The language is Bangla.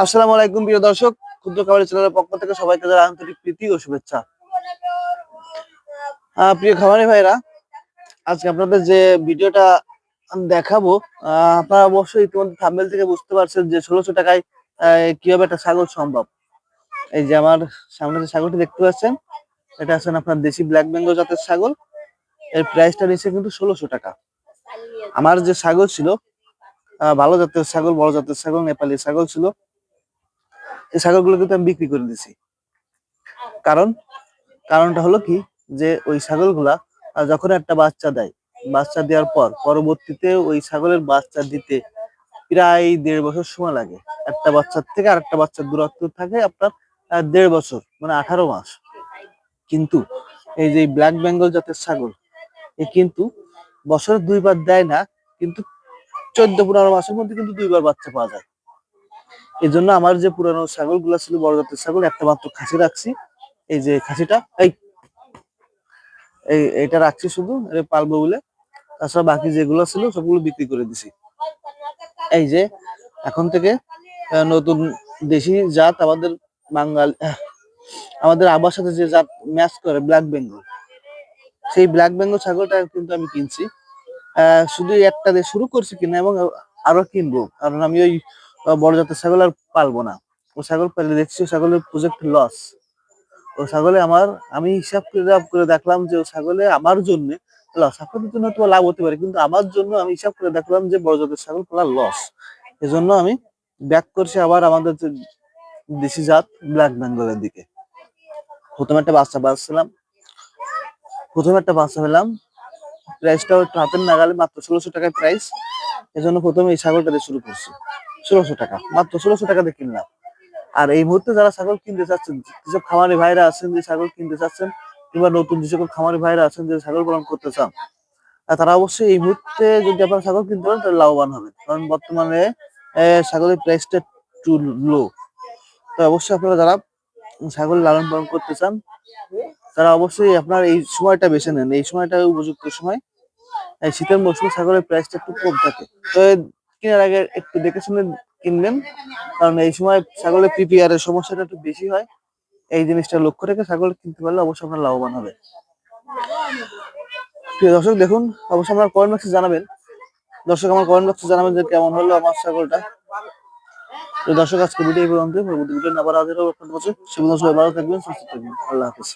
আসসালামু আলাইকুম প্রিয় দর্শক, ক্ষুদ্র খামারি চ্যানেলের পক্ষ থেকে সবাইকে জানাই আন্তরিক প্রীতি ও শুভেচ্ছা। প্রিয় খামারি ভাইরা, আজকে আপনাদের যে ভিডিওটা আমি দেখাবো, আপনারা অবশ্যই ইতিমধ্যে থাম্বনেল থেকে বুঝতে পারছেন যে 1600 টাকায় কিভাবে একটা ছাগল সম্ভব। এই যে আমার সামনে যে ছাগলটি দেখতে পাচ্ছেন, এটা আছেন আপনার দেশি ব্ল্যাক বেঙ্গল জাতের ছাগল। এর প্রাইসটা নিচ্ছে কিন্তু 1600 টাকা। আমার যে ছাগল ছিল, ভালো জাতের ছাগল, বড় জাতের ছাগল, নেপালি ছাগল ছিল, এই ছাগলগুলো কিন্তু আমি বিক্রি করে দিছি। কারণটা হলো কি, যে ওই ছাগলগুলা যখন একটা বাচ্চা দেয়, বাচ্চা দেওয়ার পর পরবর্তীতে ওই ছাগলের বাচ্চা দিতে প্রায় 1.5 বছর সময় লাগে। একটা বাচ্চার থেকে আরেকটা বাচ্চার দূরত্ব থাকে আপনার 1.5 বছর, মানে 18 মাস। কিন্তু এই যে ব্ল্যাক বেঙ্গল জাতের ছাগল, এ কিন্তু বছরে 2 বার দেয় না, কিন্তু 14-15 মাসের মধ্যে কিন্তু 2 বার বাচ্চা পাওয়া যায়। এই জন্য আমার যে পুরানো ছাগলগুলা ছিল, বড় জাতের ছাগল, একটা মাত্র খাসি রাখছি। এই যে খাসিটা, এইটা রাখছি শুধু পালবো বলে। তাছাড়া বাকি যেগুলো ছিল সবগুলো বিক্রি করে দিছি। এই যে এখন থেকে নতুন দেশি জাত আমাদের বাঙালি, আমাদের আবার সাথে যে জাত ম্যাচ করে, ব্ল্যাক বেঙ্গল, সেই ব্ল্যাক বেঙ্গল ছাগলটা কিন্তু আমি কিনছি। শুধু একটা দিয়ে শুরু করছি কিনা, এবং আরো কিনবো, কারণ আমি ওই বড় জাতের ছাগল আর পালবো না। ও ছাগল পালে দেখছি ও ছাগলের প্রজেক্ট লস। ও ছাগলে আমি হিসাব করে দেখলাম যে ও ছাগলে আমার জন্য লস। আপনাদের জন্য তো লাভ হতে পারে, কিন্তু আমার জন্য আমি হিসাব করে দেখলাম যে বড় জাতের ছাগল পালা লস। এজন্য আমি ব্যাক করছি আবার আমাদের যে দেশি জাত ব্ল্যাক বেঙ্গলের দিকে। প্রথমে একটা বাচ্চা পেলাম, প্রাইসটাও একটু হাতের নাগালে, মাত্র 1600 টাকায় প্রাইস। এজন্য প্রথমে এই ছাগলটা দিয়ে শুরু করছি। 1600 টাকা, মাত্র 1600 টাকা দিয়ে কিনলাম। আর এই মুহূর্তে যারা ছাগল কিনতে চাচ্ছেন, যেসব খামারি ভাইরা আছেন যে ছাগল কিনতে চাচ্ছেন, কিংবা নতুন যে সকল খামারি ভাইরা আছেন যে ছাগল পালন করতে চান, তারা অবশ্যই এই মুহূর্তে যদি আপনারা ছাগল কিনতে পারেন তাহলে লাভবান হবেন। কারণ বর্তমানে ছাগলের প্রাইসটা একটু লো। তো অবশ্যই আপনারা যারা ছাগল লালন পালন করতে চান, তারা অবশ্যই আপনার এই সময়টা বেছে নেন। এই সময়টা উপযুক্ত সময়। এই শীতের মৌসুমে ছাগলের প্রাইসটা একটু কম থাকে। তো কেনার আগে একটু দেখে শুনে কিনবেন, কারণ এই সময় ছাগলের পিপিআর এর সমস্যাটা একটু বেশি হয়। এই জিনিসটা লক্ষ্য রেখে ছাগল কিনতে পারলে অবশ্যই আপনার লাভবান হবে। প্রিয় দর্শক, দেখুন, অবশ্যই আমার কমেন্ট বক্সে জানাবেন। আমার কমেন্ট বক্সে জানাবেন যে কেমন হলো আমার ছাগলটা। তো দর্শক, আজকে ভিডিও এই পর্যন্ত। পরবর্তী ভিডিও আবার হাজির হবো আপনাদের কাছে। সে পর্যন্ত সবাই ভালো থাকবেন, সুস্থ থাকবেন। আল্লাহ হাফেজ।